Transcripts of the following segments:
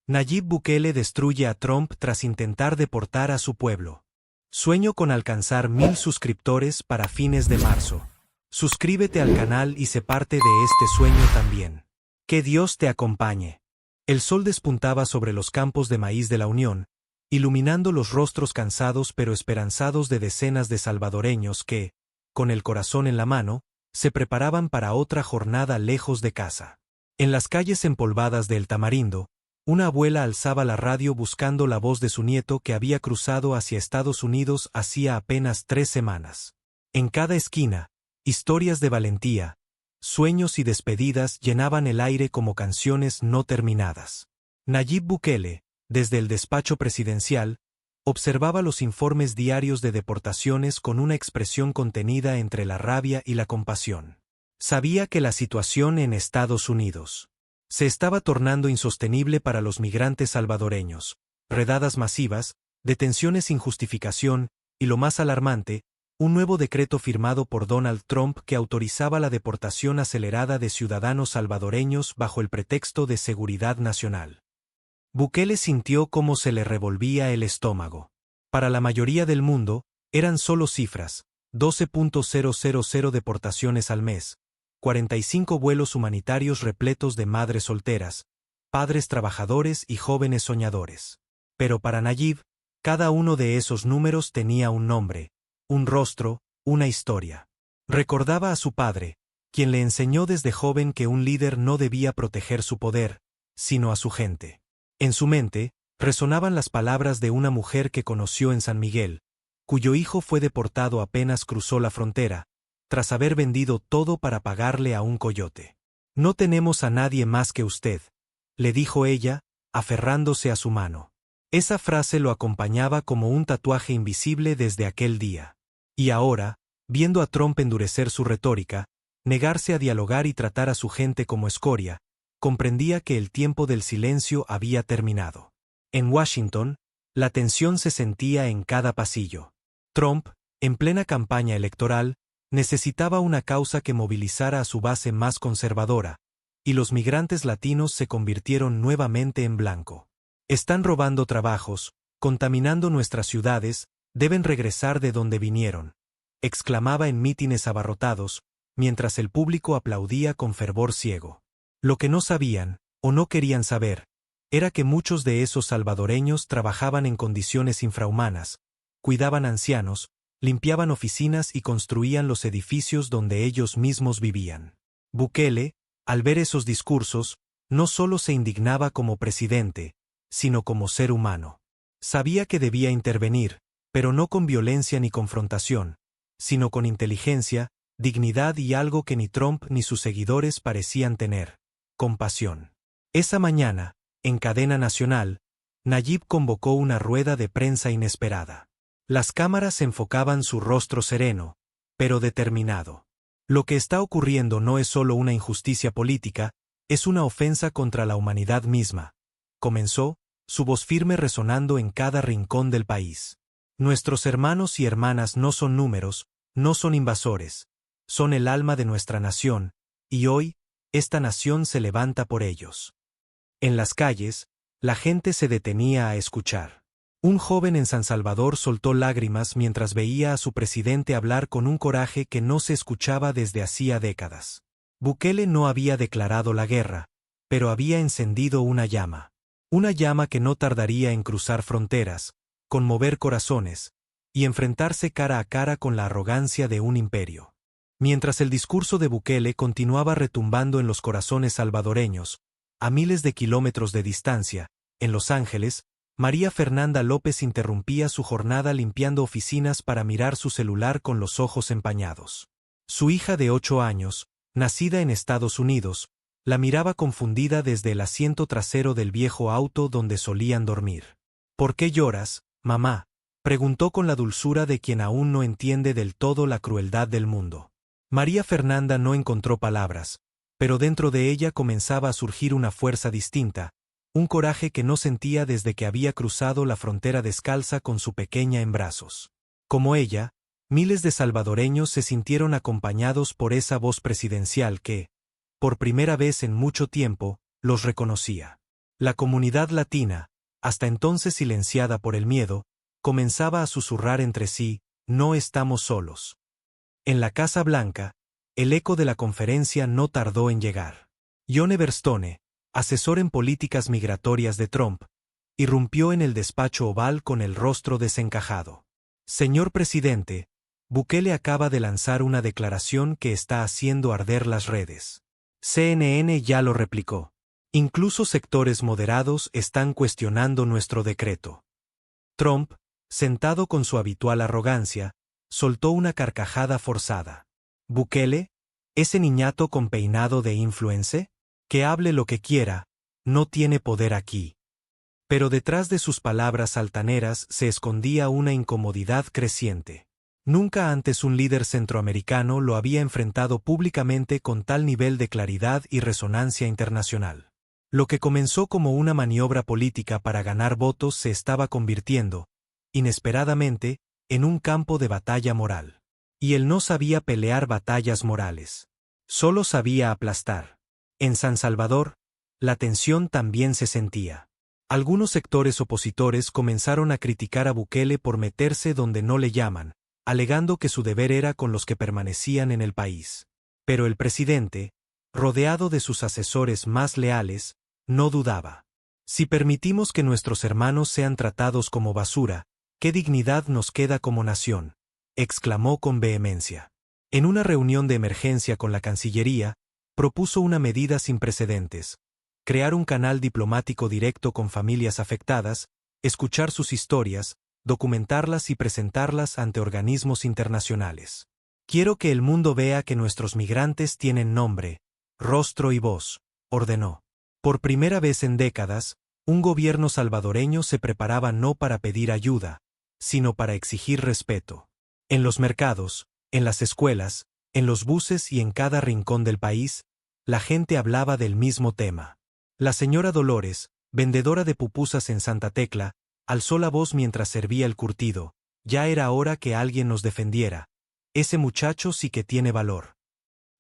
Nayib Bukele destruye a Trump tras intentar deportar a su pueblo. Sueño con alcanzar 1000 suscriptores para fines de marzo. Suscríbete al canal y sé parte de este sueño también. Que Dios te acompañe. El sol despuntaba sobre los campos de maíz de la Unión, iluminando los rostros cansados pero esperanzados de decenas de salvadoreños que, con el corazón en la mano, se preparaban para otra jornada lejos de casa. En las calles empolvadas de El Tamarindo, una abuela alzaba la radio buscando la voz de su nieto que había cruzado hacia Estados Unidos hacía apenas 3 semanas. En cada esquina, historias de valentía, sueños y despedidas llenaban el aire como canciones no terminadas. Nayib Bukele, desde el despacho presidencial, observaba los informes diarios de deportaciones con una expresión contenida entre la rabia y la compasión. Sabía que la situación en Estados Unidos se estaba tornando insostenible para los migrantes salvadoreños. Redadas masivas, detenciones sin justificación, y lo más alarmante, un nuevo decreto firmado por Donald Trump que autorizaba la deportación acelerada de ciudadanos salvadoreños bajo el pretexto de seguridad nacional. Bukele sintió cómo se le revolvía el estómago. Para la mayoría del mundo, eran solo cifras: 12.000 deportaciones al mes, 45 vuelos humanitarios repletos de madres solteras, padres trabajadores y jóvenes soñadores. Pero para Nayib, cada uno de esos números tenía un nombre, un rostro, una historia. Recordaba a su padre, quien le enseñó desde joven que un líder no debía proteger su poder, sino a su gente. En su mente, resonaban las palabras de una mujer que conoció en San Miguel, cuyo hijo fue deportado apenas cruzó la frontera, tras haber vendido todo para pagarle a un coyote. «No tenemos a nadie más que usted», le dijo ella, aferrándose a su mano. Esa frase lo acompañaba como un tatuaje invisible desde aquel día. Y ahora, viendo a Trump endurecer su retórica, negarse a dialogar y tratar a su gente como escoria, comprendía que el tiempo del silencio había terminado. En Washington, la tensión se sentía en cada pasillo. Trump, en plena campaña electoral, necesitaba una causa que movilizara a su base más conservadora, y los migrantes latinos se convirtieron nuevamente en blanco. «Están robando trabajos, contaminando nuestras ciudades, deben regresar de donde vinieron», exclamaba en mítines abarrotados, mientras el público aplaudía con fervor ciego. Lo que no sabían, o no querían saber, era que muchos de esos salvadoreños trabajaban en condiciones infrahumanas, cuidaban ancianos, limpiaban oficinas y construían los edificios donde ellos mismos vivían. Bukele, al ver esos discursos, no solo se indignaba como presidente, sino como ser humano. Sabía que debía intervenir, pero no con violencia ni confrontación, sino con inteligencia, dignidad y algo que ni Trump ni sus seguidores parecían tener: compasión. Esa mañana, en cadena nacional, Nayib convocó una rueda de prensa inesperada. Las cámaras enfocaban su rostro sereno, pero determinado. «Lo que está ocurriendo no es solo una injusticia política, es una ofensa contra la humanidad misma», comenzó, su voz firme resonando en cada rincón del país. «Nuestros hermanos y hermanas no son números, no son invasores, son el alma de nuestra nación, y hoy, esta nación se levanta por ellos». En las calles, la gente se detenía a escuchar. Un joven en San Salvador soltó lágrimas mientras veía a su presidente hablar con un coraje que no se escuchaba desde hacía décadas. Bukele no había declarado la guerra, pero había encendido una llama que no tardaría en cruzar fronteras, conmover corazones, y enfrentarse cara a cara con la arrogancia de un imperio. Mientras el discurso de Bukele continuaba retumbando en los corazones salvadoreños, a miles de kilómetros de distancia, en Los Ángeles, María Fernanda López interrumpía su jornada limpiando oficinas para mirar su celular con los ojos empañados. Su hija de 8 años, nacida en Estados Unidos, la miraba confundida desde el asiento trasero del viejo auto donde solían dormir. «¿Por qué lloras, mamá?», preguntó con la dulzura de quien aún no entiende del todo la crueldad del mundo. María Fernanda no encontró palabras, pero dentro de ella comenzaba a surgir una fuerza distinta, un coraje que no sentía desde que había cruzado la frontera descalza con su pequeña en brazos. Como ella, miles de salvadoreños se sintieron acompañados por esa voz presidencial que, por primera vez en mucho tiempo, los reconocía. La comunidad latina, hasta entonces silenciada por el miedo, comenzaba a susurrar entre sí, no estamos solos. En la Casa Blanca, el eco de la conferencia no tardó en llegar. John Everstone, asesor en políticas migratorias de Trump, irrumpió en el despacho oval con el rostro desencajado. Señor presidente, Bukele acaba de lanzar una declaración que está haciendo arder las redes. CNN ya lo replicó. Incluso sectores moderados están cuestionando nuestro decreto. Trump, sentado con su habitual arrogancia, soltó una carcajada forzada. Bukele, ese niñato con peinado de influencer, que hable lo que quiera, no tiene poder aquí. Pero detrás de sus palabras altaneras se escondía una incomodidad creciente. Nunca antes un líder centroamericano lo había enfrentado públicamente con tal nivel de claridad y resonancia internacional. Lo que comenzó como una maniobra política para ganar votos se estaba convirtiendo, inesperadamente, en un campo de batalla moral. Y él no sabía pelear batallas morales. Solo sabía aplastar. En San Salvador, la tensión también se sentía. Algunos sectores opositores comenzaron a criticar a Bukele por meterse donde no le llaman, alegando que su deber era con los que permanecían en el país. Pero el presidente, rodeado de sus asesores más leales, no dudaba. Si permitimos que nuestros hermanos sean tratados como basura, ¿qué dignidad nos queda como nación?, exclamó con vehemencia. En una reunión de emergencia con la Cancillería, propuso una medida sin precedentes: crear un canal diplomático directo con familias afectadas, escuchar sus historias, documentarlas y presentarlas ante organismos internacionales. Quiero que el mundo vea que nuestros migrantes tienen nombre, rostro y voz, ordenó. Por primera vez en décadas, un gobierno salvadoreño se preparaba no para pedir ayuda, sino para exigir respeto. En los mercados, en las escuelas, en los buses y en cada rincón del país, la gente hablaba del mismo tema. La señora Dolores, vendedora de pupusas en Santa Tecla, alzó la voz mientras servía el curtido. Ya era hora que alguien nos defendiera. Ese muchacho sí que tiene valor.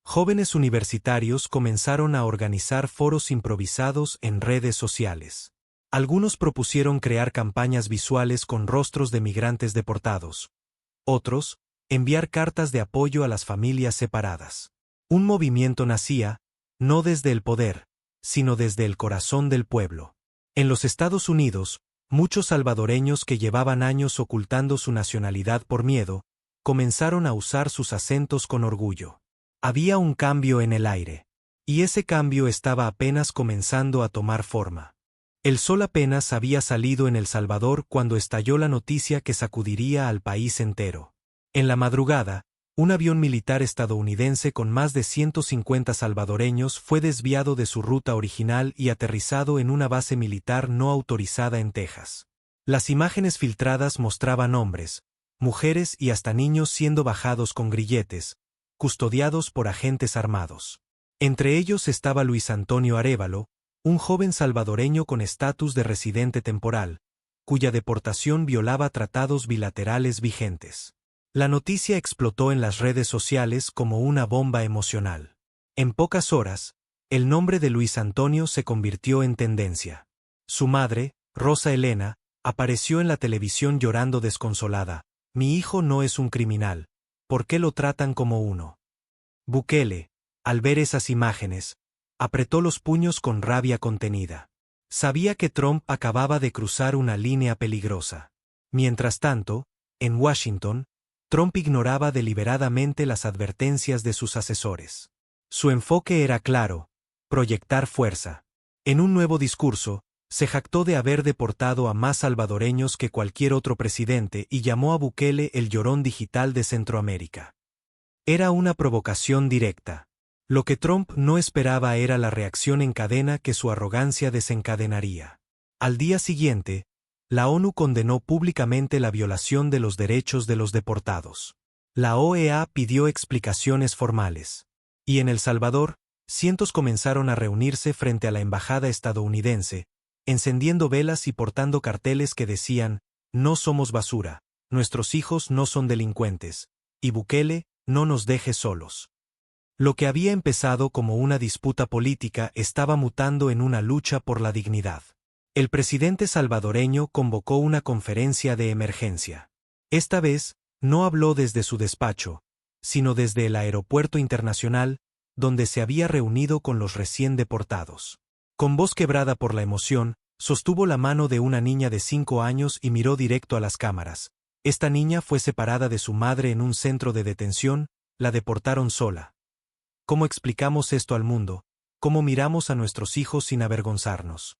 Jóvenes universitarios comenzaron a organizar foros improvisados en redes sociales. Algunos propusieron crear campañas visuales con rostros de migrantes deportados. Otros, enviar cartas de apoyo a las familias separadas. Un movimiento nacía, no desde el poder, sino desde el corazón del pueblo. En los Estados Unidos, muchos salvadoreños que llevaban años ocultando su nacionalidad por miedo, comenzaron a usar sus acentos con orgullo. Había un cambio en el aire. Y ese cambio estaba apenas comenzando a tomar forma. El sol apenas había salido en El Salvador cuando estalló la noticia que sacudiría al país entero. En la madrugada, un avión militar estadounidense con más de 150 salvadoreños fue desviado de su ruta original y aterrizado en una base militar no autorizada en Texas. Las imágenes filtradas mostraban hombres, mujeres y hasta niños siendo bajados con grilletes, custodiados por agentes armados. Entre ellos estaba Luis Antonio Arévalo, un joven salvadoreño con estatus de residente temporal, cuya deportación violaba tratados bilaterales vigentes. La noticia explotó en las redes sociales como una bomba emocional. En pocas horas, el nombre de Luis Antonio se convirtió en tendencia. Su madre, Rosa Elena, apareció en la televisión llorando desconsolada. Mi hijo no es un criminal. ¿Por qué lo tratan como uno? Bukele, al ver esas imágenes, apretó los puños con rabia contenida. Sabía que Trump acababa de cruzar una línea peligrosa. Mientras tanto, en Washington, Trump ignoraba deliberadamente las advertencias de sus asesores. Su enfoque era claro: proyectar fuerza. En un nuevo discurso, se jactó de haber deportado a más salvadoreños que cualquier otro presidente y llamó a Bukele el llorón digital de Centroamérica. Era una provocación directa. Lo que Trump no esperaba era la reacción en cadena que su arrogancia desencadenaría. Al día siguiente, la ONU condenó públicamente la violación de los derechos de los deportados. La OEA pidió explicaciones formales. Y en El Salvador, cientos comenzaron a reunirse frente a la embajada estadounidense, encendiendo velas y portando carteles que decían: no somos basura, nuestros hijos no son delincuentes, y Bukele, no nos deje solos. Lo que había empezado como una disputa política estaba mutando en una lucha por la dignidad. El presidente salvadoreño convocó una conferencia de emergencia. Esta vez, no habló desde su despacho, sino desde el aeropuerto internacional, donde se había reunido con los recién deportados. Con voz quebrada por la emoción, sostuvo la mano de una niña de 5 años y miró directo a las cámaras. Esta niña fue separada de su madre en un centro de detención, la deportaron sola. ¿Cómo explicamos esto al mundo? ¿Cómo miramos a nuestros hijos sin avergonzarnos?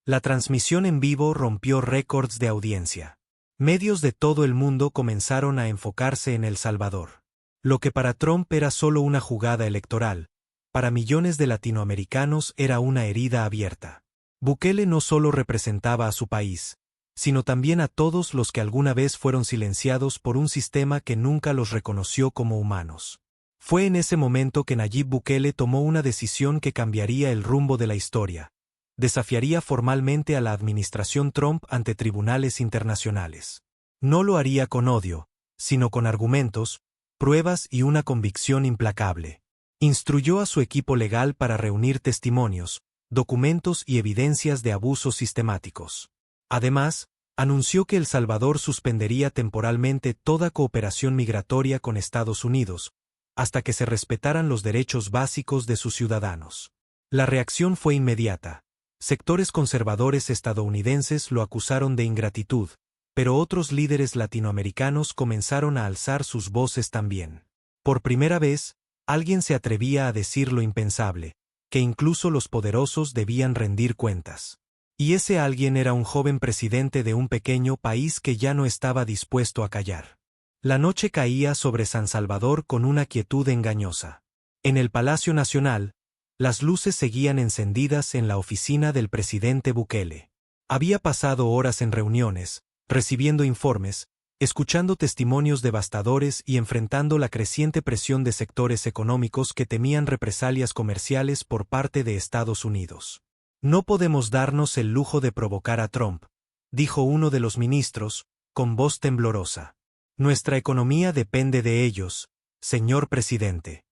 La transmisión en vivo rompió récords de audiencia. Medios de todo el mundo comenzaron a enfocarse en El Salvador. Lo que para Trump era solo una jugada electoral, para millones de latinoamericanos era una herida abierta. Bukele no solo representaba a su país, sino también a todos los que alguna vez fueron silenciados por un sistema que nunca los reconoció como humanos. Fue en ese momento que Nayib Bukele tomó una decisión que cambiaría el rumbo de la historia. Desafiaría formalmente a la administración Trump ante tribunales internacionales. No lo haría con odio, sino con argumentos, pruebas y una convicción implacable. Instruyó a su equipo legal para reunir testimonios, documentos y evidencias de abusos sistemáticos. Además, anunció que El Salvador suspendería temporalmente toda cooperación migratoria con Estados Unidos, hasta que se respetaran los derechos básicos de sus ciudadanos. La reacción fue inmediata. Sectores conservadores estadounidenses lo acusaron de ingratitud, pero otros líderes latinoamericanos comenzaron a alzar sus voces también. Por primera vez, alguien se atrevía a decir lo impensable, que incluso los poderosos debían rendir cuentas. Y ese alguien era un joven presidente de un pequeño país que ya no estaba dispuesto a callar. La noche caía sobre San Salvador con una quietud engañosa. En el Palacio Nacional, las luces seguían encendidas en la oficina del presidente Bukele. Había pasado horas en reuniones, recibiendo informes, escuchando testimonios devastadores y enfrentando la creciente presión de sectores económicos que temían represalias comerciales por parte de Estados Unidos. No podemos darnos el lujo de provocar a Trump, dijo uno de los ministros, con voz temblorosa. Nuestra economía depende de ellos, señor presidente.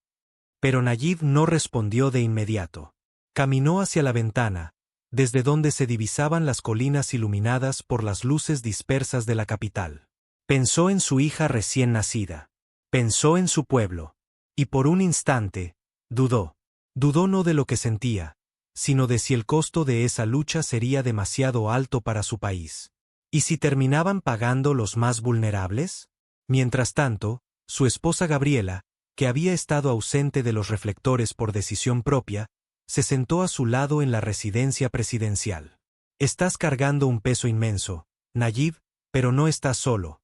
Pero Nayib no respondió de inmediato. Caminó hacia la ventana, desde donde se divisaban las colinas iluminadas por las luces dispersas de la capital. Pensó en su hija recién nacida. Pensó en su pueblo. Y por un instante, dudó. Dudó no de lo que sentía, sino de si el costo de esa lucha sería demasiado alto para su país. ¿Y si terminaban pagando los más vulnerables? Mientras tanto, su esposa Gabriela, que había estado ausente de los reflectores por decisión propia, se sentó a su lado en la residencia presidencial. Estás cargando un peso inmenso, Nayib, pero no estás solo,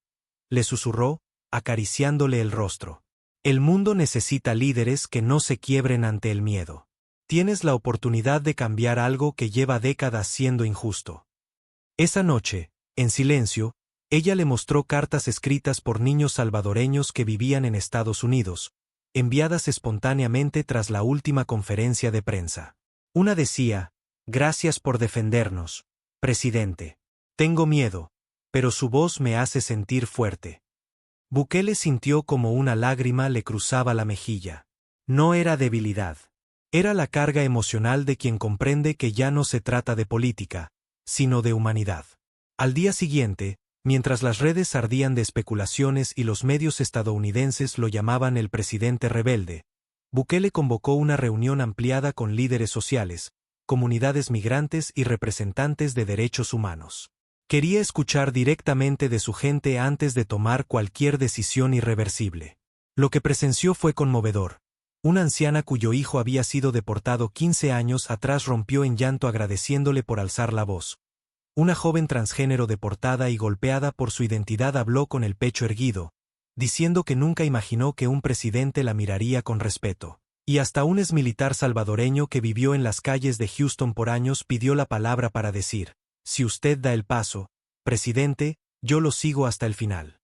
le susurró, acariciándole el rostro. El mundo necesita líderes que no se quiebren ante el miedo. Tienes la oportunidad de cambiar algo que lleva décadas siendo injusto. Esa noche, en silencio, ella le mostró cartas escritas por niños salvadoreños que vivían en Estados Unidos, enviadas espontáneamente tras la última conferencia de prensa. Una decía: «Gracias por defendernos, presidente. Tengo miedo, pero su voz me hace sentir fuerte». Bukele sintió como una lágrima le cruzaba la mejilla. No era debilidad. Era la carga emocional de quien comprende que ya no se trata de política, sino de humanidad. Al día siguiente, mientras las redes ardían de especulaciones y los medios estadounidenses lo llamaban el presidente rebelde, Bukele convocó una reunión ampliada con líderes sociales, comunidades migrantes y representantes de derechos humanos. Quería escuchar directamente de su gente antes de tomar cualquier decisión irreversible. Lo que presenció fue conmovedor. Una anciana cuyo hijo había sido deportado 15 años atrás rompió en llanto agradeciéndole por alzar la voz. Una joven transgénero deportada y golpeada por su identidad habló con el pecho erguido, diciendo que nunca imaginó que un presidente la miraría con respeto. Y hasta un exmilitar salvadoreño que vivió en las calles de Houston por años pidió la palabra para decir: «Si usted da el paso, presidente, yo lo sigo hasta el final».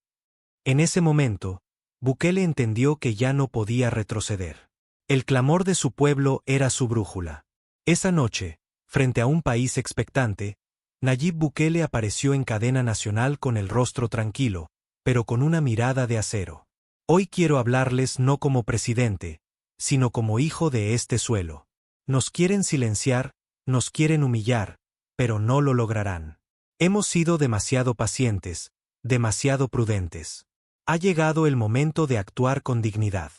En ese momento, Bukele entendió que ya no podía retroceder. El clamor de su pueblo era su brújula. Esa noche, frente a un país expectante, Nayib Bukele apareció en cadena nacional con el rostro tranquilo, pero con una mirada de acero. «Hoy quiero hablarles no como presidente, sino como hijo de este suelo. Nos quieren silenciar, nos quieren humillar, pero no lo lograrán. Hemos sido demasiado pacientes, demasiado prudentes. Ha llegado el momento de actuar con dignidad.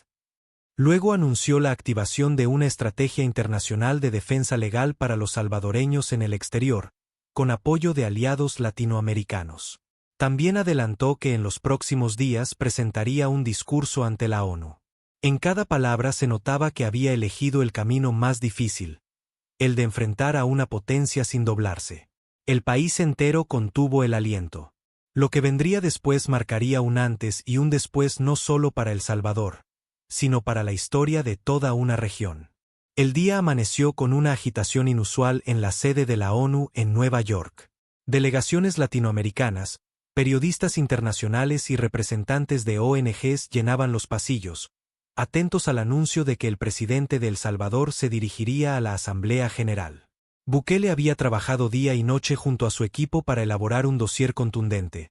Luego anunció la activación de una estrategia internacional de defensa legal para los salvadoreños en el exterior, con apoyo de aliados latinoamericanos. También adelantó que en los próximos días presentaría un discurso ante la ONU. En cada palabra se notaba que había elegido el camino más difícil, el de enfrentar a una potencia sin doblarse. El país entero contuvo el aliento. Lo que vendría después marcaría un antes y un después no solo para El Salvador, sino para la historia de toda una región. El día amaneció con una agitación inusual en la sede de la ONU en Nueva York. Delegaciones latinoamericanas, periodistas internacionales y representantes de ONGs llenaban los pasillos, atentos al anuncio de que el presidente de El Salvador se dirigiría a la Asamblea General. Bukele había trabajado día y noche junto a su equipo para elaborar un dossier contundente.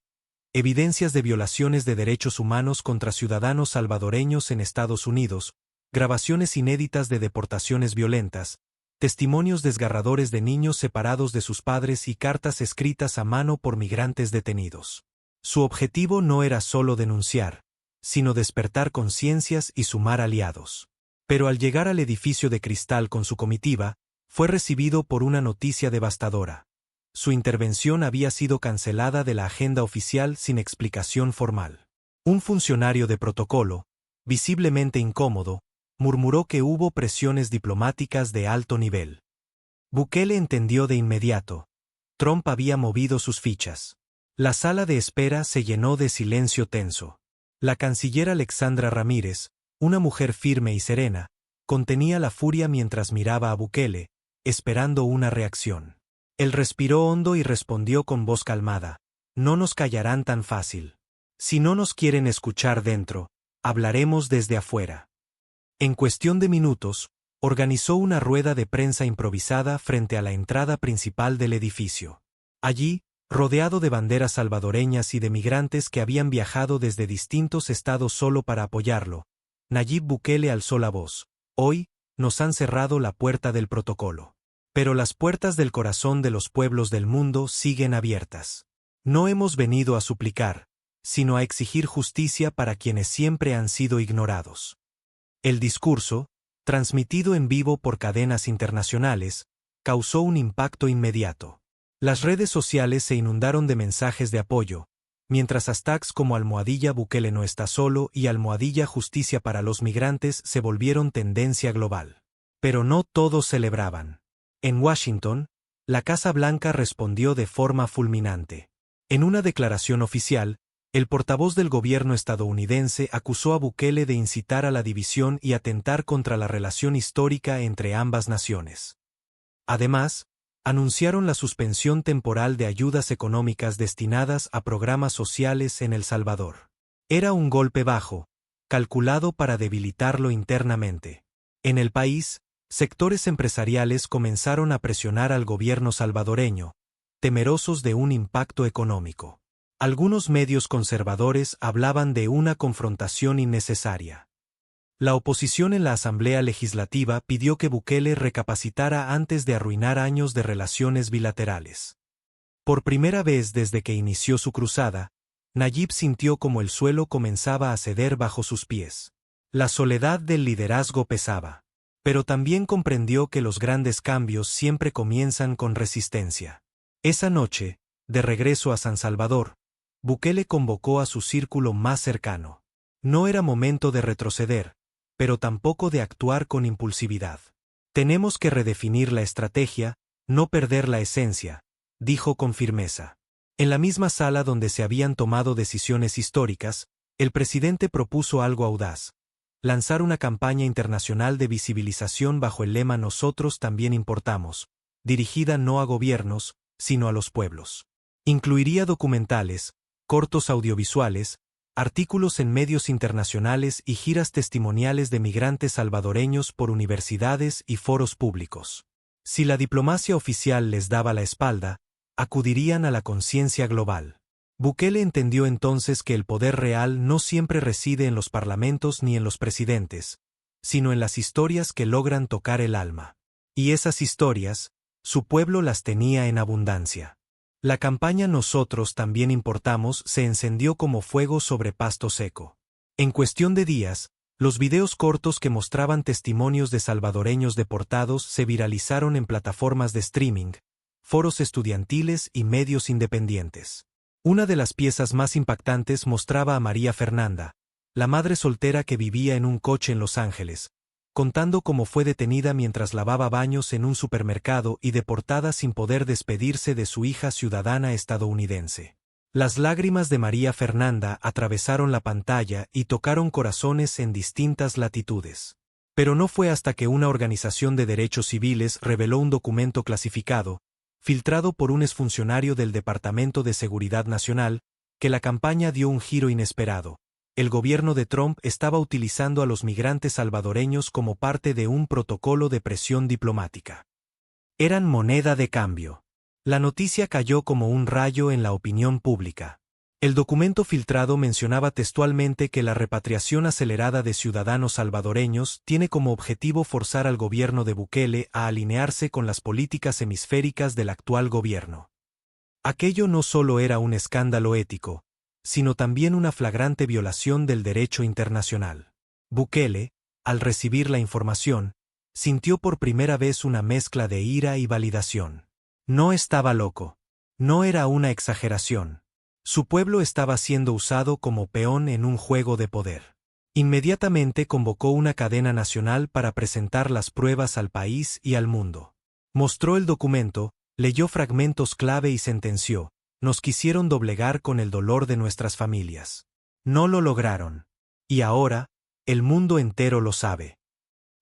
Evidencias de violaciones de derechos humanos contra ciudadanos salvadoreños en Estados Unidos, grabaciones inéditas de deportaciones violentas, testimonios desgarradores de niños separados de sus padres y cartas escritas a mano por migrantes detenidos. Su objetivo no era solo denunciar, sino despertar conciencias y sumar aliados. Pero al llegar al edificio de cristal con su comitiva, fue recibido por una noticia devastadora. Su intervención había sido cancelada de la agenda oficial sin explicación formal. Un funcionario de protocolo, visiblemente incómodo, murmuró que hubo presiones diplomáticas de alto nivel. Bukele entendió de inmediato. Trump había movido sus fichas. La sala de espera se llenó de silencio tenso. La canciller Alexandra Ramírez, una mujer firme y serena, contenía la furia mientras miraba a Bukele, esperando una reacción. Él respiró hondo y respondió con voz calmada: no nos callarán tan fácil. Si no nos quieren escuchar dentro, hablaremos desde afuera. En cuestión de minutos, organizó una rueda de prensa improvisada frente a la entrada principal del edificio. Allí, rodeado de banderas salvadoreñas y de migrantes que habían viajado desde distintos estados solo para apoyarlo, Nayib Bukele alzó la voz: hoy, nos han cerrado la puerta del protocolo. Pero las puertas del corazón de los pueblos del mundo siguen abiertas. No hemos venido a suplicar, sino a exigir justicia para quienes siempre han sido ignorados. El discurso, transmitido en vivo por cadenas internacionales, causó un impacto inmediato. Las redes sociales se inundaron de mensajes de apoyo, mientras hashtags como #Bukele no está solo y #Justicia para los migrantes se volvieron tendencia global. Pero no todos celebraban. En Washington, la Casa Blanca respondió de forma fulminante. En una declaración oficial, el portavoz del gobierno estadounidense acusó a Bukele de incitar a la división y atentar contra la relación histórica entre ambas naciones. Además, anunciaron la suspensión temporal de ayudas económicas destinadas a programas sociales en El Salvador. Era un golpe bajo, calculado para debilitarlo internamente. En el país, sectores empresariales comenzaron a presionar al gobierno salvadoreño, temerosos de un impacto económico. Algunos medios conservadores hablaban de una confrontación innecesaria. La oposición en la Asamblea Legislativa pidió que Bukele recapacitara antes de arruinar años de relaciones bilaterales. Por primera vez desde que inició su cruzada, Nayib sintió como el suelo comenzaba a ceder bajo sus pies. La soledad del liderazgo pesaba. Pero también comprendió que los grandes cambios siempre comienzan con resistencia. Esa noche, de regreso a San Salvador, Bukele convocó a su círculo más cercano. No era momento de retroceder, pero tampoco de actuar con impulsividad. Tenemos que redefinir la estrategia, no perder la esencia, dijo con firmeza. En la misma sala donde se habían tomado decisiones históricas, el presidente propuso algo audaz: lanzar una campaña internacional de visibilización bajo el lema Nosotros también importamos, dirigida no a gobiernos, sino a los pueblos. Incluiría documentales, cortos audiovisuales, artículos en medios internacionales y giras testimoniales de migrantes salvadoreños por universidades y foros públicos. Si la diplomacia oficial les daba la espalda, acudirían a la conciencia global. Bukele entendió entonces que el poder real no siempre reside en los parlamentos ni en los presidentes, sino en las historias que logran tocar el alma. Y esas historias, su pueblo las tenía en abundancia. La campaña Nosotros también importamos se encendió como fuego sobre pasto seco. En cuestión de días, los videos cortos que mostraban testimonios de salvadoreños deportados se viralizaron en plataformas de streaming, foros estudiantiles y medios independientes. Una de las piezas más impactantes mostraba a María Fernanda, la madre soltera que vivía en un coche en Los Ángeles, contando cómo fue detenida mientras lavaba baños en un supermercado y deportada sin poder despedirse de su hija ciudadana estadounidense. Las lágrimas de María Fernanda atravesaron la pantalla y tocaron corazones en distintas latitudes. Pero no fue hasta que una organización de derechos civiles reveló un documento clasificado, filtrado por un exfuncionario del Departamento de Seguridad Nacional, que la campaña dio un giro inesperado. El gobierno de Trump estaba utilizando a los migrantes salvadoreños como parte de un protocolo de presión diplomática. Eran moneda de cambio. La noticia cayó como un rayo en la opinión pública. El documento filtrado mencionaba textualmente que la repatriación acelerada de ciudadanos salvadoreños tiene como objetivo forzar al gobierno de Bukele a alinearse con las políticas hemisféricas del actual gobierno. Aquello no solo era un escándalo ético, sino también una flagrante violación del derecho internacional. Bukele, al recibir la información, sintió por primera vez una mezcla de ira y validación. No estaba loco. No era una exageración. Su pueblo estaba siendo usado como peón en un juego de poder. Inmediatamente convocó una cadena nacional para presentar las pruebas al país y al mundo. Mostró el documento, leyó fragmentos clave y sentenció: nos quisieron doblegar con el dolor de nuestras familias. No lo lograron. Y ahora, el mundo entero lo sabe.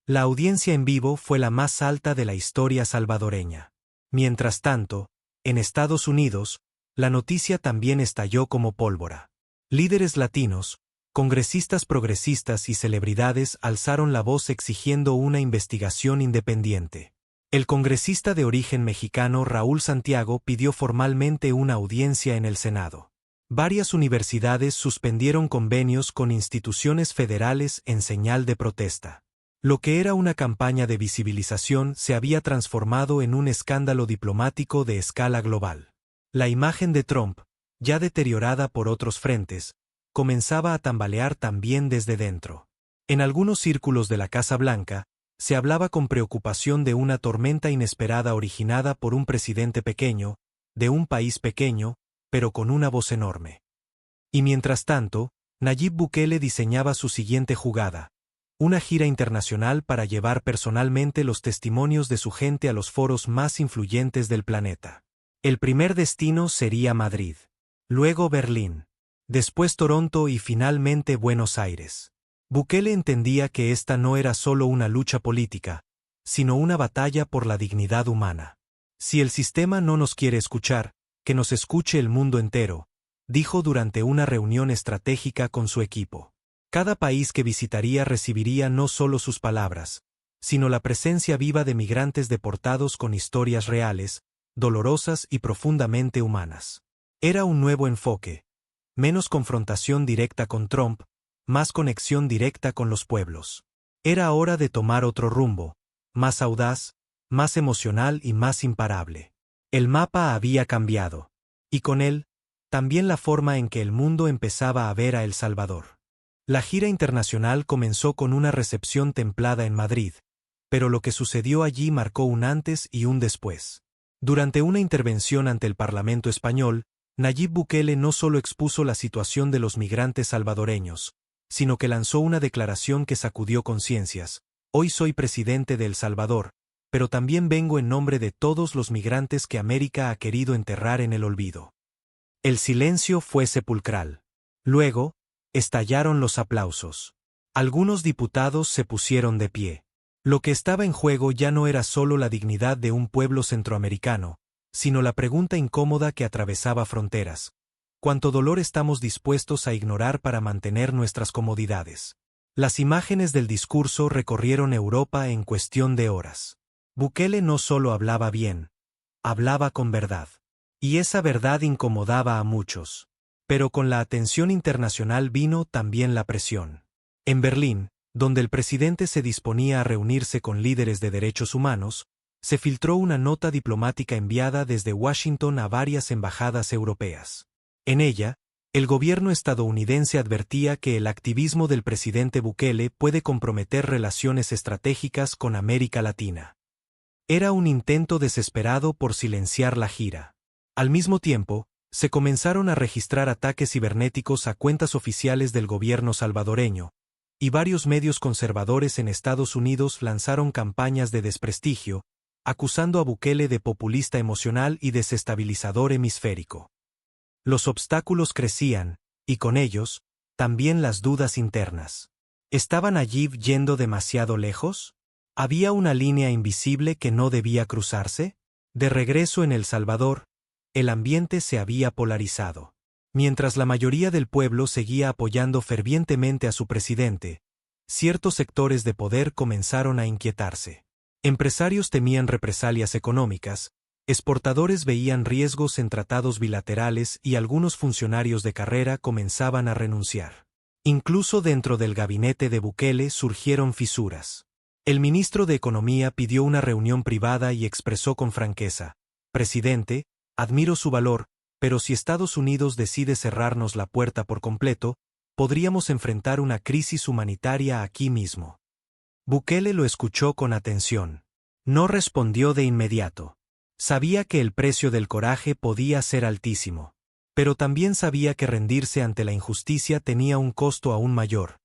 La audiencia en vivo fue la más alta de la historia salvadoreña. Mientras tanto, en Estados Unidos, la noticia también estalló como pólvora. Líderes latinos, congresistas progresistas y celebridades alzaron la voz exigiendo una investigación independiente. El congresista de origen mexicano Raúl Santiago pidió formalmente una audiencia en el Senado. Varias universidades suspendieron convenios con instituciones federales en señal de protesta. Lo que era una campaña de visibilización se había transformado en un escándalo diplomático de escala global. La imagen de Trump, ya deteriorada por otros frentes, comenzaba a tambalear también desde dentro. En algunos círculos de la Casa Blanca, se hablaba con preocupación de una tormenta inesperada originada por un presidente pequeño, de un país pequeño, pero con una voz enorme. Y mientras tanto, Nayib Bukele diseñaba su siguiente jugada: una gira internacional para llevar personalmente los testimonios de su gente a los foros más influyentes del planeta. El primer destino sería Madrid, luego Berlín, después Toronto y finalmente Buenos Aires. Bukele entendía que esta no era solo una lucha política, sino una batalla por la dignidad humana. Si el sistema no nos quiere escuchar, que nos escuche el mundo entero, dijo durante una reunión estratégica con su equipo. Cada país que visitaría recibiría no solo sus palabras, sino la presencia viva de migrantes deportados con historias reales, dolorosas y profundamente humanas. Era un nuevo enfoque: menos confrontación directa con Trump, más conexión directa con los pueblos. Era hora de tomar otro rumbo, más audaz, más emocional y más imparable. El mapa había cambiado. Y con él, también la forma en que el mundo empezaba a ver a El Salvador. La gira internacional comenzó con una recepción templada en Madrid, pero lo que sucedió allí marcó un antes y un después. Durante una intervención ante el Parlamento español, Nayib Bukele no solo expuso la situación de los migrantes salvadoreños, sino que lanzó una declaración que sacudió conciencias: hoy soy presidente de El Salvador, pero también vengo en nombre de todos los migrantes que América ha querido enterrar en el olvido. El silencio fue sepulcral. Luego, estallaron los aplausos. Algunos diputados se pusieron de pie. Lo que estaba en juego ya no era solo la dignidad de un pueblo centroamericano, sino la pregunta incómoda que atravesaba fronteras: ¿cuánto dolor estamos dispuestos a ignorar para mantener nuestras comodidades? Las imágenes del discurso recorrieron Europa en cuestión de horas. Bukele no solo hablaba bien, hablaba con verdad. Y esa verdad incomodaba a muchos. Pero con la atención internacional vino también la presión. En Berlín, donde el presidente se disponía a reunirse con líderes de derechos humanos, se filtró una nota diplomática enviada desde Washington a varias embajadas europeas. En ella, el gobierno estadounidense advertía que el activismo del presidente Bukele puede comprometer relaciones estratégicas con América Latina. Era un intento desesperado por silenciar la gira. Al mismo tiempo, se comenzaron a registrar ataques cibernéticos a cuentas oficiales del gobierno salvadoreño, y varios medios conservadores en Estados Unidos lanzaron campañas de desprestigio, acusando a Bukele de populista emocional y desestabilizador hemisférico. Los obstáculos crecían, y con ellos, también las dudas internas. ¿Estaban allí yendo demasiado lejos? ¿Había una línea invisible que no debía cruzarse? De regreso en El Salvador, el ambiente se había polarizado. Mientras la mayoría del pueblo seguía apoyando fervientemente a su presidente, ciertos sectores de poder comenzaron a inquietarse. Empresarios temían represalias económicas, exportadores veían riesgos en tratados bilaterales y algunos funcionarios de carrera comenzaban a renunciar. Incluso dentro del gabinete de Bukele surgieron fisuras. El ministro de Economía pidió una reunión privada y expresó con franqueza: «Presidente, admiro su valor, pero si Estados Unidos decide cerrarnos la puerta por completo, podríamos enfrentar una crisis humanitaria aquí mismo». Bukele lo escuchó con atención. No respondió de inmediato. Sabía que el precio del coraje podía ser altísimo. Pero también sabía que rendirse ante la injusticia tenía un costo aún mayor: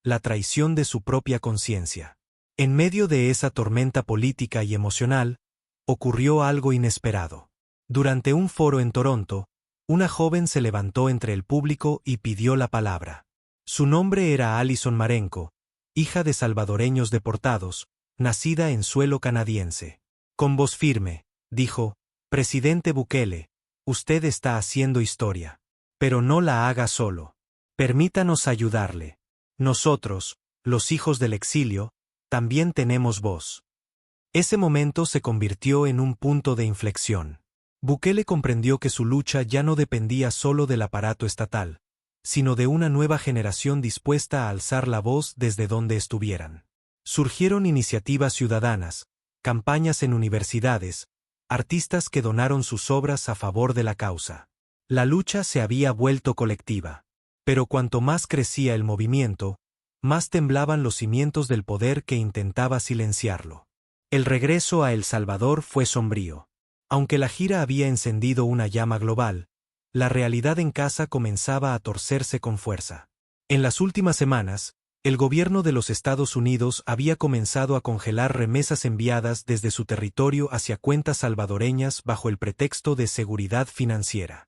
la traición de su propia conciencia. En medio de esa tormenta política y emocional, ocurrió algo inesperado. Durante un foro en Toronto, una joven se levantó entre el público y pidió la palabra. Su nombre era Alison Marenco, hija de salvadoreños deportados, nacida en suelo canadiense. Con voz firme, dijo: «Presidente Bukele, usted está haciendo historia. Pero no la haga solo. Permítanos ayudarle. Nosotros, los hijos del exilio, también tenemos voz». Ese momento se convirtió en un punto de inflexión. Bukele comprendió que su lucha ya no dependía solo del aparato estatal, sino de una nueva generación dispuesta a alzar la voz desde donde estuvieran. Surgieron iniciativas ciudadanas, campañas en universidades, artistas que donaron sus obras a favor de la causa. La lucha se había vuelto colectiva. Pero cuanto más crecía el movimiento, más temblaban los cimientos del poder que intentaba silenciarlo. El regreso a El Salvador fue sombrío. Aunque la gira había encendido una llama global, la realidad en casa comenzaba a torcerse con fuerza. En las últimas semanas, el gobierno de los Estados Unidos había comenzado a congelar remesas enviadas desde su territorio hacia cuentas salvadoreñas bajo el pretexto de seguridad financiera.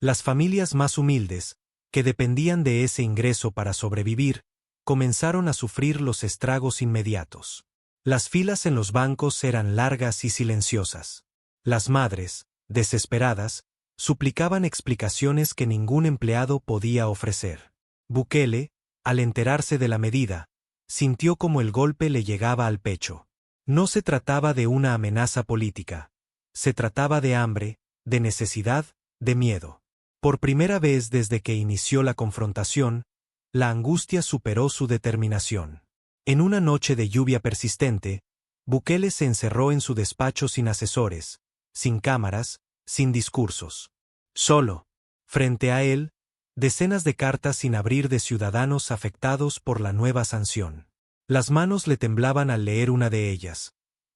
Las familias más humildes, que dependían de ese ingreso para sobrevivir, comenzaron a sufrir los estragos inmediatos. Las filas en los bancos eran largas y silenciosas. Las madres, desesperadas, suplicaban explicaciones que ningún empleado podía ofrecer. Bukele, al enterarse de la medida, sintió como el golpe le llegaba al pecho. No se trataba de una amenaza política. Se trataba de hambre, de necesidad, de miedo. Por primera vez desde que inició la confrontación, la angustia superó su determinación. En una noche de lluvia persistente, Bukele se encerró en su despacho sin asesores, sin cámaras, sin discursos. Solo. Frente a él, decenas de cartas sin abrir de ciudadanos afectados por la nueva sanción. Las manos le temblaban al leer una de ellas.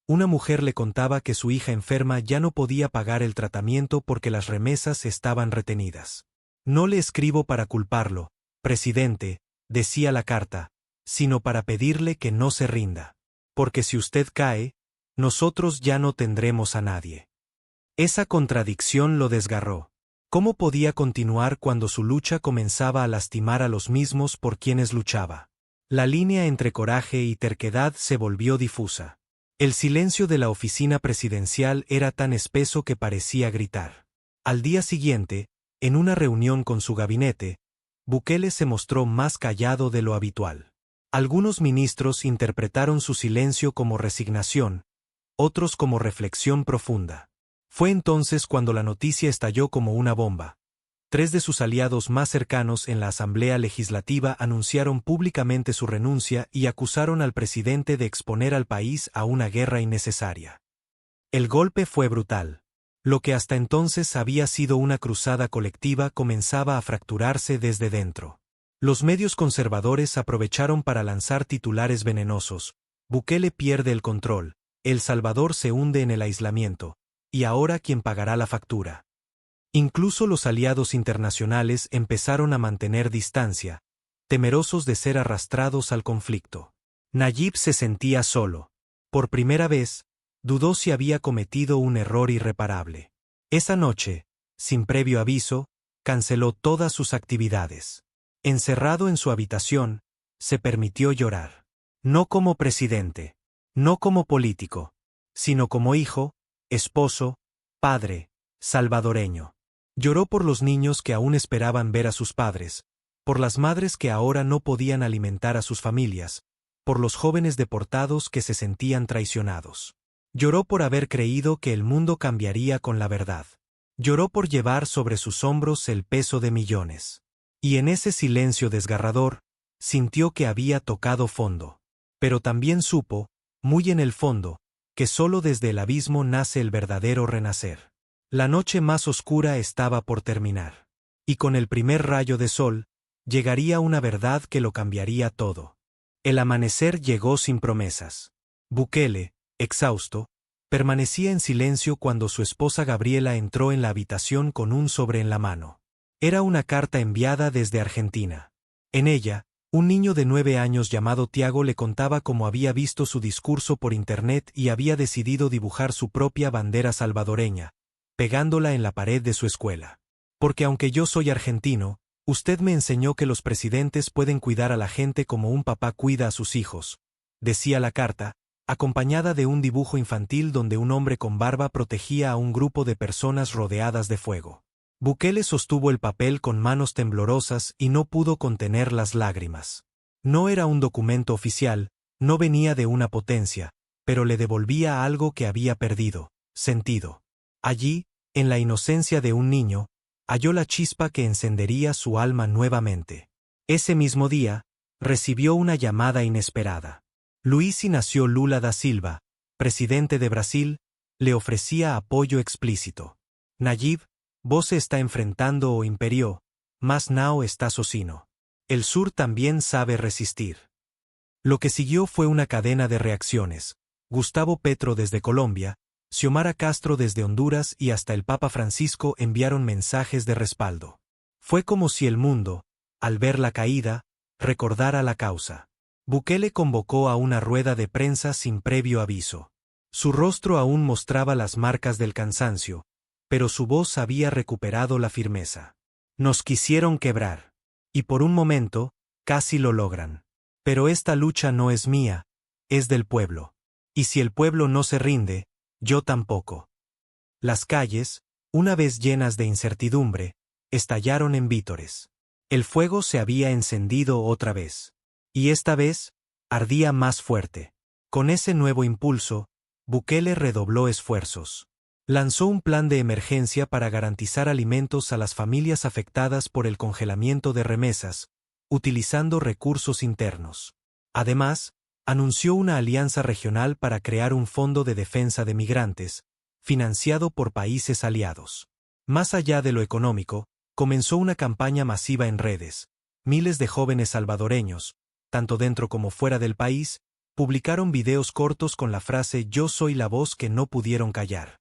Una mujer le contaba que su hija enferma ya no podía pagar el tratamiento porque las remesas estaban retenidas. «No le escribo para culparlo, presidente», decía la carta, «sino para pedirle que no se rinda. Porque si usted cae, nosotros ya no tendremos a nadie». Esa contradicción lo desgarró. ¿Cómo podía continuar cuando su lucha comenzaba a lastimar a los mismos por quienes luchaba? La línea entre coraje y terquedad se volvió difusa. El silencio de la oficina presidencial era tan espeso que parecía gritar. Al día siguiente, en una reunión con su gabinete, Bukele se mostró más callado de lo habitual. Algunos ministros interpretaron su silencio como resignación, otros como reflexión profunda. Fue entonces cuando la noticia estalló como una bomba. Tres de sus aliados más cercanos en la Asamblea Legislativa anunciaron públicamente su renuncia y acusaron al presidente de exponer al país a una guerra innecesaria. El golpe fue brutal. Lo que hasta entonces había sido una cruzada colectiva comenzaba a fracturarse desde dentro. Los medios conservadores aprovecharon para lanzar titulares venenosos: Bukele pierde el control, El Salvador se hunde en el aislamiento, y ahora ¿quién pagará la factura? Incluso los aliados internacionales empezaron a mantener distancia, temerosos de ser arrastrados al conflicto. Nayib se sentía solo. Por primera vez, dudó si había cometido un error irreparable. Esa noche, sin previo aviso, canceló todas sus actividades. Encerrado en su habitación, se permitió llorar. No como presidente, no como político, sino como hijo, esposo, padre, salvadoreño. Lloró por los niños que aún esperaban ver a sus padres, por las madres que ahora no podían alimentar a sus familias, por los jóvenes deportados que se sentían traicionados. Lloró por haber creído que el mundo cambiaría con la verdad. Lloró por llevar sobre sus hombros el peso de millones. Y en ese silencio desgarrador, sintió que había tocado fondo. Pero también supo, muy en el fondo, que solo desde el abismo nace el verdadero renacer. La noche más oscura estaba por terminar. Y con el primer rayo de sol, llegaría una verdad que lo cambiaría todo. El amanecer llegó sin promesas. Bukele, exhausto, permanecía en silencio cuando su esposa Gabriela entró en la habitación con un sobre en la mano. Era una carta enviada desde Argentina. En ella, un niño de 9 años llamado Tiago le contaba cómo había visto su discurso por internet y había decidido dibujar su propia bandera salvadoreña, pegándola en la pared de su escuela. Porque aunque yo soy argentino, usted me enseñó que los presidentes pueden cuidar a la gente como un papá cuida a sus hijos, decía la carta, acompañada de un dibujo infantil donde un hombre con barba protegía a un grupo de personas rodeadas de fuego. Bukele sostuvo el papel con manos temblorosas y no pudo contener las lágrimas. No era un documento oficial, no venía de una potencia, pero le devolvía algo que había perdido: sentido. Allí, en la inocencia de un niño, halló la chispa que encendería su alma nuevamente. Ese mismo día, recibió una llamada inesperada. Luiz Inácio Lula da Silva, presidente de Brasil, le ofrecía apoyo explícito. Nayib, vos se está enfrentando o imperió, mas Nao está socino. El sur también sabe resistir. Lo que siguió fue una cadena de reacciones. Gustavo Petro desde Colombia, Xiomara Castro desde Honduras y hasta el Papa Francisco enviaron mensajes de respaldo. Fue como si el mundo, al ver la caída, recordara la causa. Bukele convocó a una rueda de prensa sin previo aviso. Su rostro aún mostraba las marcas del cansancio, pero su voz había recuperado la firmeza. Nos quisieron quebrar. Y por un momento, casi lo logran. Pero esta lucha no es mía, es del pueblo. Y si el pueblo no se rinde, yo tampoco. Las calles, una vez llenas de incertidumbre, estallaron en vítores. El fuego se había encendido otra vez. Y esta vez, ardía más fuerte. Con ese nuevo impulso, Bukele redobló esfuerzos. Lanzó un plan de emergencia para garantizar alimentos a las familias afectadas por el congelamiento de remesas, utilizando recursos internos. Además, anunció una alianza regional para crear un fondo de defensa de migrantes, financiado por países aliados. Más allá de lo económico, comenzó una campaña masiva en redes. Miles de jóvenes salvadoreños, tanto dentro como fuera del país, publicaron videos cortos con la frase «Yo soy la voz que no pudieron callar».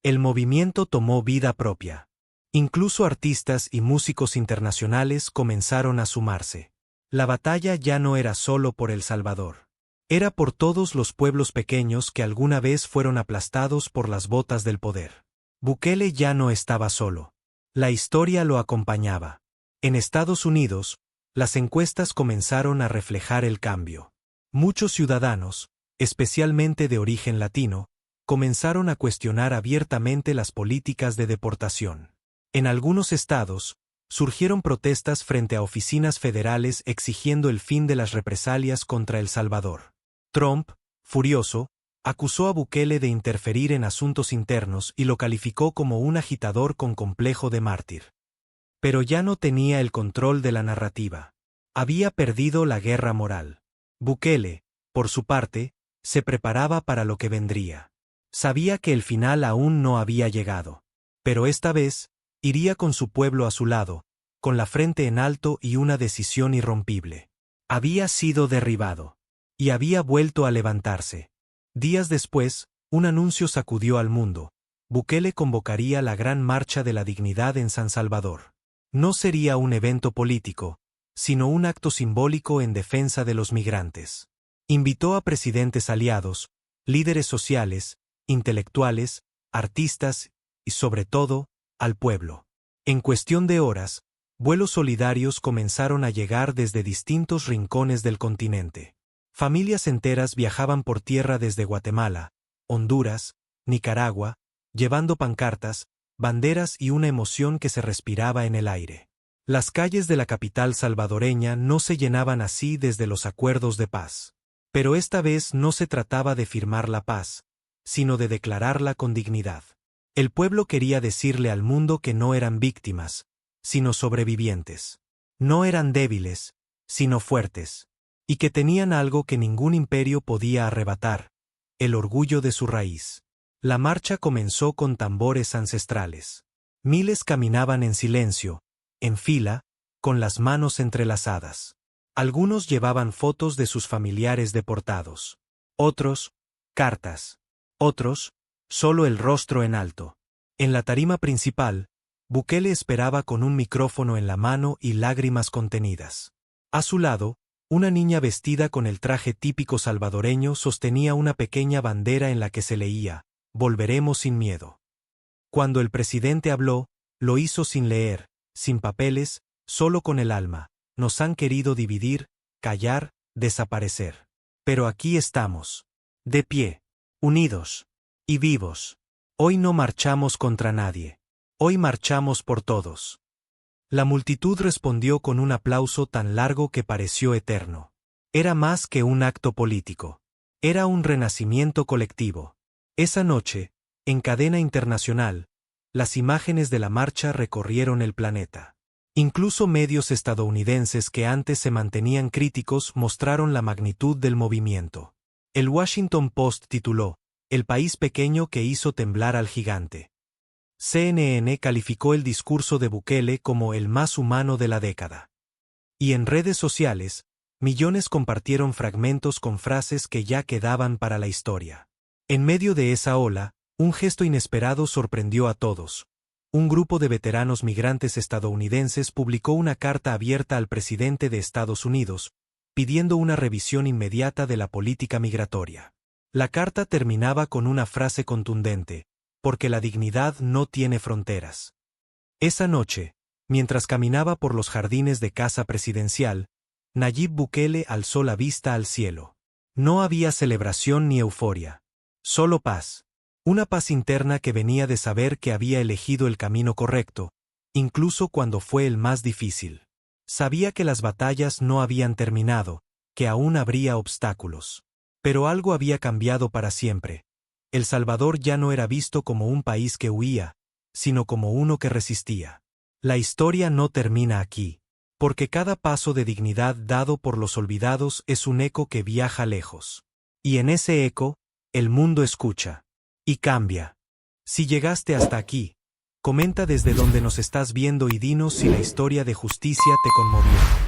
El movimiento tomó vida propia. Incluso artistas y músicos internacionales comenzaron a sumarse. La batalla ya no era solo por El Salvador. Era por todos los pueblos pequeños que alguna vez fueron aplastados por las botas del poder. Bukele ya no estaba solo. La historia lo acompañaba. En Estados Unidos, las encuestas comenzaron a reflejar el cambio. Muchos ciudadanos, especialmente de origen latino, comenzaron a cuestionar abiertamente las políticas de deportación. En algunos estados, surgieron protestas frente a oficinas federales exigiendo el fin de las represalias contra El Salvador. Trump, furioso, acusó a Bukele de interferir en asuntos internos y lo calificó como un agitador con complejo de mártir. Pero ya no tenía el control de la narrativa. Había perdido la guerra moral. Bukele, por su parte, se preparaba para lo que vendría. Sabía que el final aún no había llegado. Pero esta vez, iría con su pueblo a su lado, con la frente en alto y una decisión irrompible. Había sido derribado. Y había vuelto a levantarse. Días después, un anuncio sacudió al mundo. Bukele convocaría la Gran Marcha de la Dignidad en San Salvador. No sería un evento político, sino un acto simbólico en defensa de los migrantes. Invitó a presidentes aliados, líderes sociales, intelectuales, artistas y, sobre todo, al pueblo. En cuestión de horas, vuelos solidarios comenzaron a llegar desde distintos rincones del continente. Familias enteras viajaban por tierra desde Guatemala, Honduras, Nicaragua, llevando pancartas, banderas y una emoción que se respiraba en el aire. Las calles de la capital salvadoreña no se llenaban así desde los acuerdos de paz. Pero esta vez no se trataba de firmar la paz, sino de declararla con dignidad. El pueblo quería decirle al mundo que no eran víctimas, sino sobrevivientes. No eran débiles, sino fuertes. Y que tenían algo que ningún imperio podía arrebatar: el orgullo de su raíz. La marcha comenzó con tambores ancestrales. Miles caminaban en silencio, en fila, con las manos entrelazadas. Algunos llevaban fotos de sus familiares deportados. Otros, cartas. Otros, solo el rostro en alto. En la tarima principal, Bukele esperaba con un micrófono en la mano y lágrimas contenidas. A su lado, una niña vestida con el traje típico salvadoreño sostenía una pequeña bandera en la que se leía: «Volveremos sin miedo». Cuando el presidente habló, lo hizo sin leer, sin papeles, solo con el alma. Nos han querido dividir, callar, desaparecer. Pero aquí estamos. De pie. Unidos. Y vivos. Hoy no marchamos contra nadie. Hoy marchamos por todos. La multitud respondió con un aplauso tan largo que pareció eterno. Era más que un acto político. Era un renacimiento colectivo. Esa noche, en cadena internacional, las imágenes de la marcha recorrieron el planeta. Incluso medios estadounidenses que antes se mantenían críticos mostraron la magnitud del movimiento. El Washington Post tituló: «El país pequeño que hizo temblar al gigante». CNN calificó el discurso de Bukele como el más humano de la década. Y en redes sociales, millones compartieron fragmentos con frases que ya quedaban para la historia. En medio de esa ola, un gesto inesperado sorprendió a todos. Un grupo de veteranos migrantes estadounidenses publicó una carta abierta al presidente de Estados Unidos, pidiendo una revisión inmediata de la política migratoria. La carta terminaba con una frase contundente: «Porque la dignidad no tiene fronteras». Esa noche, mientras caminaba por los jardines de Casa Presidencial, Nayib Bukele alzó la vista al cielo. No había celebración ni euforia. Solo paz. Una paz interna que venía de saber que había elegido el camino correcto, incluso cuando fue el más difícil. Sabía que las batallas no habían terminado, que aún habría obstáculos. Pero algo había cambiado para siempre. El Salvador ya no era visto como un país que huía, sino como uno que resistía. La historia no termina aquí, porque cada paso de dignidad dado por los olvidados es un eco que viaja lejos. Y en ese eco, el mundo escucha. Y cambia. Si llegaste hasta aquí, comenta desde donde nos estás viendo y dinos si la historia de justicia te conmovió.